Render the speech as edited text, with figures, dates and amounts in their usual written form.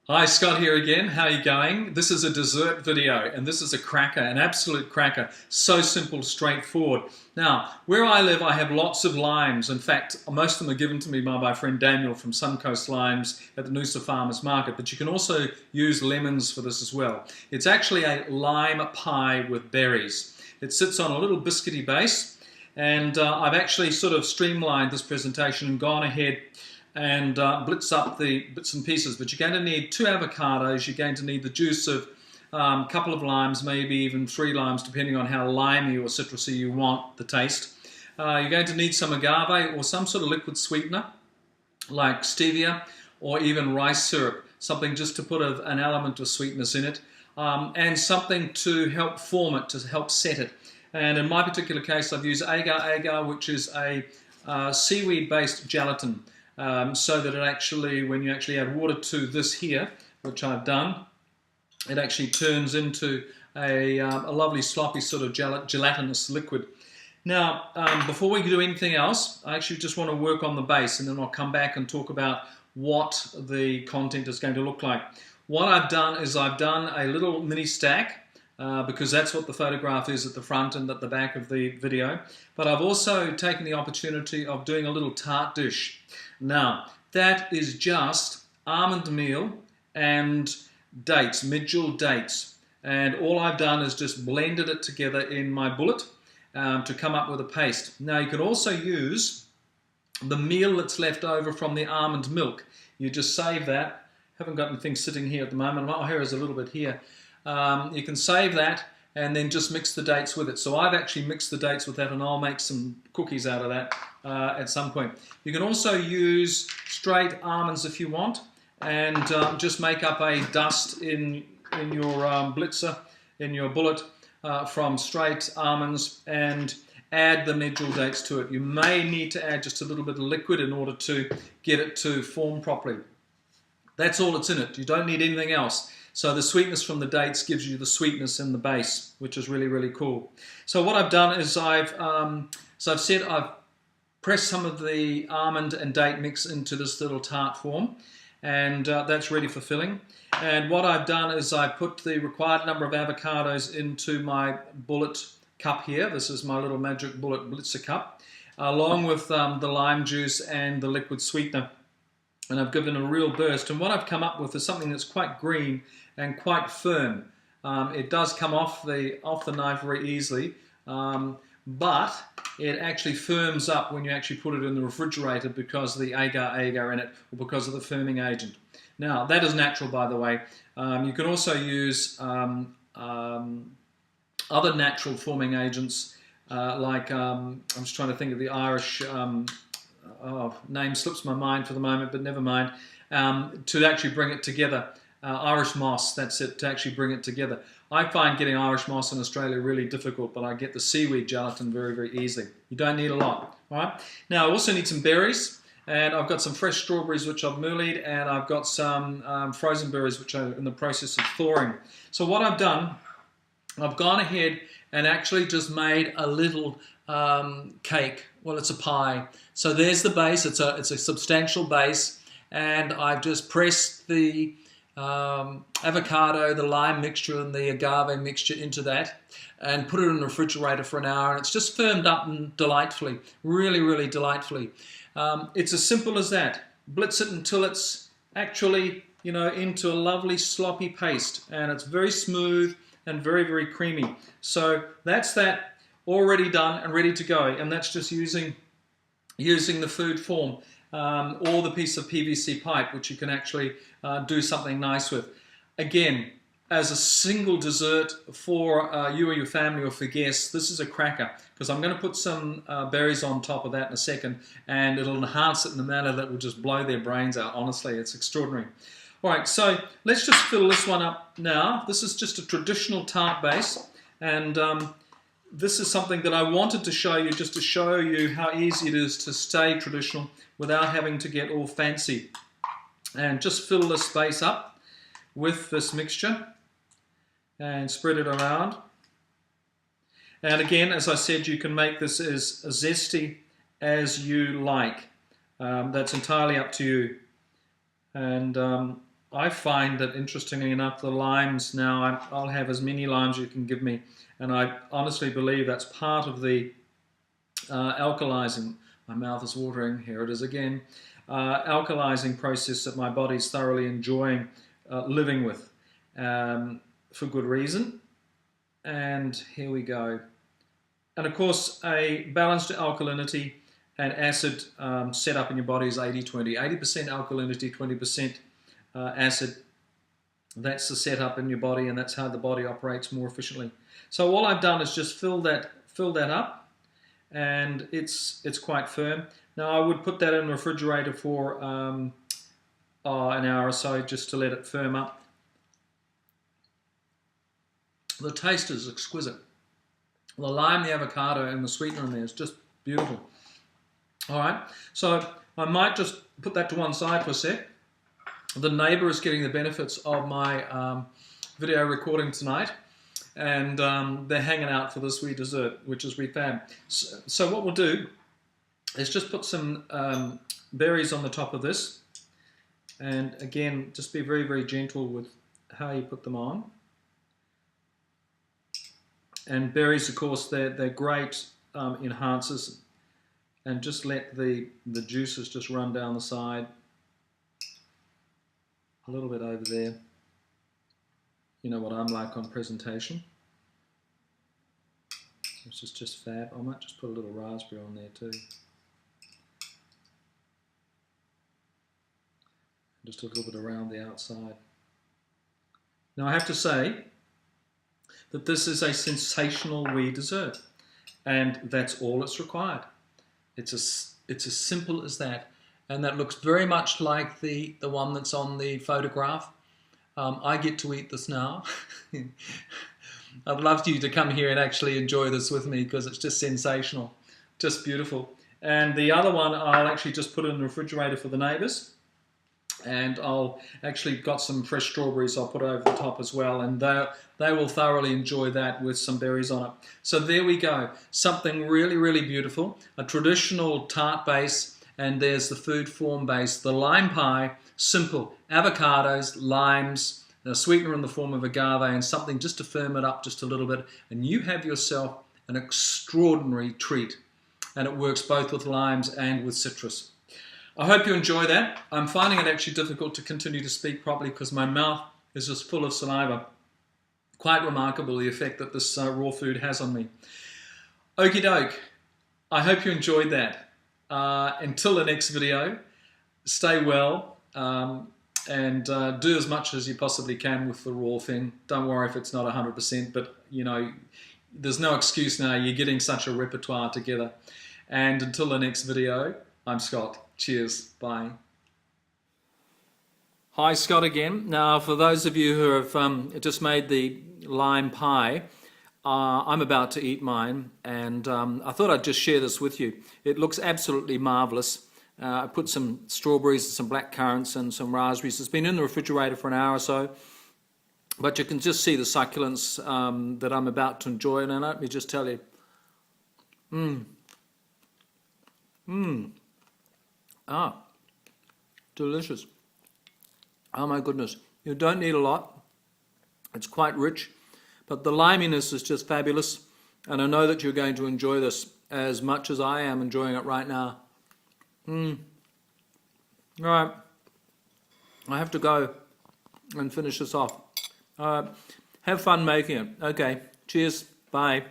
Hi, Scott here again. How are you going? This is a dessert video and this is a cracker, an absolute cracker. So simple, straightforward. Now, where I live, I have lots of limes. In fact, most of them are given to me by my friend Daniel from Suncoast Limes at the Noosa Farmers Market, but you can also use lemons for this as well. It's actually a lime pie with berries. It sits on a little biscuity base, and I've actually sort of streamlined this presentation and gone ahead and blitz up the bits and pieces. But you're going to need 2 avocados, you're going to need the juice of a couple of limes, maybe even 3 limes, depending on how limey or citrusy you want the taste. You're going to need some agave or some sort of liquid sweetener, like stevia or even rice syrup, something just to put an element of sweetness in it, and something to help form it, to help set it. And in my particular case, I've used agar-agar, which is a seaweed-based gelatin. So that it actually, when you actually add water to this here, which I've done, it actually turns into a lovely sloppy sort of gelatinous liquid. Now, before we do anything else, I actually just want to work on the base, and then I'll come back and talk about what the content is going to look like. What I've done is I've done a little mini stack, because that's what the photograph is at the front and at the back of the video. But I've also taken the opportunity of doing a little tart dish. Now, that is just almond meal and dates, medjool dates. And all I've done is just blended it together in my bullet to come up with a paste. Now, you can also use the meal that's left over from the almond milk. You just save that. Haven't got anything sitting here at the moment. My hair is a little bit here. You can save that and then just mix the dates with it. So I've actually mixed the dates with that, and I'll make some cookies out of that at some point. You can also use straight almonds if you want, and just make up a dust in your blitzer, in your bullet, from straight almonds, and add the medjool dates to it. You may need to add just a little bit of liquid in order to get it to form properly. That's all that's in it. You don't need anything else. So the sweetness from the dates gives you the sweetness in the base, which is really, really cool. So what I've done is I've pressed some of the almond and date mix into this little tart form, and that's ready for filling. And what I've done is I put the required number of avocados into my bullet cup here. This is my little magic bullet blitzer cup, along with the lime juice and the liquid sweetener. And I've given a real burst. And what I've come up with is something that's quite green and quite firm. It does come off the knife very easily, but it actually firms up when you actually put it in the refrigerator because of the agar-agar in it, or because of the firming agent. Now, that is natural, by the way. You can also use other natural forming agents, like, I'm just trying to think of the Irish, name slips my mind for the moment, but never mind, to actually bring it together. Irish moss, that's it, to actually bring it together. I find getting Irish moss in Australia really difficult, but I get the seaweed gelatin very, very easily. You don't need a lot. All right. Now, I also need some berries, and I've got some fresh strawberries which I've mulled, and I've got some frozen berries which are in the process of thawing. So what I've done, I've gone ahead and actually just made a little cake. Well, it's a pie. So there's the base. It's a substantial base, and I've just pressed the avocado, the lime mixture, and the agave mixture into that, and put it in the refrigerator for an hour, and it's just firmed up and delightfully, really, really delightfully. It's as simple as that. Blitz it until it's actually, into a lovely sloppy paste, and it's very smooth and very, very creamy. So that's that already done and ready to go, and that's just using the food form, or the piece of PVC pipe, which you can actually do something nice with. Again, as a single dessert for you or your family or for guests, this is a cracker, because I'm going to put some berries on top of that in a second, and it'll enhance it in a manner that will just blow their brains out. Honestly, it's extraordinary. All right, so let's just fill this one up now. This is just a traditional tart base, and this is something that I wanted to show you, just to show you how easy it is to stay traditional without having to get all fancy. And just fill this base up with this mixture and spread it around. And again, as I said, you can make this as zesty as you like. That's entirely up to you. And I find that, interestingly enough, the limes now, I'll have as many limes you can give me, and I honestly believe that's part of the alkalizing. My mouth is watering, here it is again. Alkalizing process that my body's thoroughly enjoying living with, for good reason. And here we go. And of course, a balanced alkalinity and acid setup in your body is 80-20. 80% alkalinity, 20% acid. That's the setup in your body, and that's how the body operates more efficiently. So all I've done is just fill that up, and it's quite firm. Now I would put that in the refrigerator for an hour or so just to let it firm up. The taste is exquisite. The lime, the avocado, and the sweetener in there is just beautiful. All right, so I might just put that to one side for a sec. The neighbour is getting the benefits of my video recording tonight, and they're hanging out for this wee dessert, which is wee fab. So what we'll do is just put some berries on the top of this, and again, just be very, very gentle with how you put them on. And berries, of course, they're great enhancers, and just let the juices just run down the side. A little bit over there. You know what I'm like on presentation. This is just fab. I might just put a little raspberry on there too. Just a little bit around the outside. Now I have to say that this is a sensational wee dessert, and that's all it's required. It's as simple as that, and that looks very much like the one that's on the photograph. I get to eat this now. I'd love you to come here and actually enjoy this with me, because it's just sensational, just beautiful. And the other one I'll actually just put in the refrigerator for the neighbours. And I'll actually got some fresh strawberries I'll put over the top as well, and they will thoroughly enjoy that with some berries on it. So there we go, something really, really beautiful, a traditional tart base, and there's the food form base, the lime pie, simple, avocados, limes, a sweetener in the form of agave, and something just to firm it up just a little bit, and you have yourself an extraordinary treat, and it works both with limes and with citrus. I hope you enjoy that. I'm finding it actually difficult to continue to speak properly because my mouth is just full of saliva. Quite remarkable the effect that this raw food has on me. Okie doke. I hope you enjoyed that. Until the next video, stay well and do as much as you possibly can with the raw thing. Don't worry if it's not 100%, but you know, there's no excuse now. You're getting such a repertoire together. And until the next video, I'm Scott. Cheers. Bye. Hi, Scott again. Now, for those of you who have just made the lime pie, I'm about to eat mine, and I thought I'd just share this with you. It looks absolutely marvellous. I put some strawberries and some black currants and some raspberries. It's been in the refrigerator for an hour or so, but you can just see the succulence that I'm about to enjoy, and let me just tell you. Delicious. Oh my goodness. You don't need a lot. It's quite rich, but the liminess is just fabulous, and I know that you're going to enjoy this as much as I am enjoying it right now. All right. I have to go and finish this off. Have fun making it. Okay. Cheers. Bye.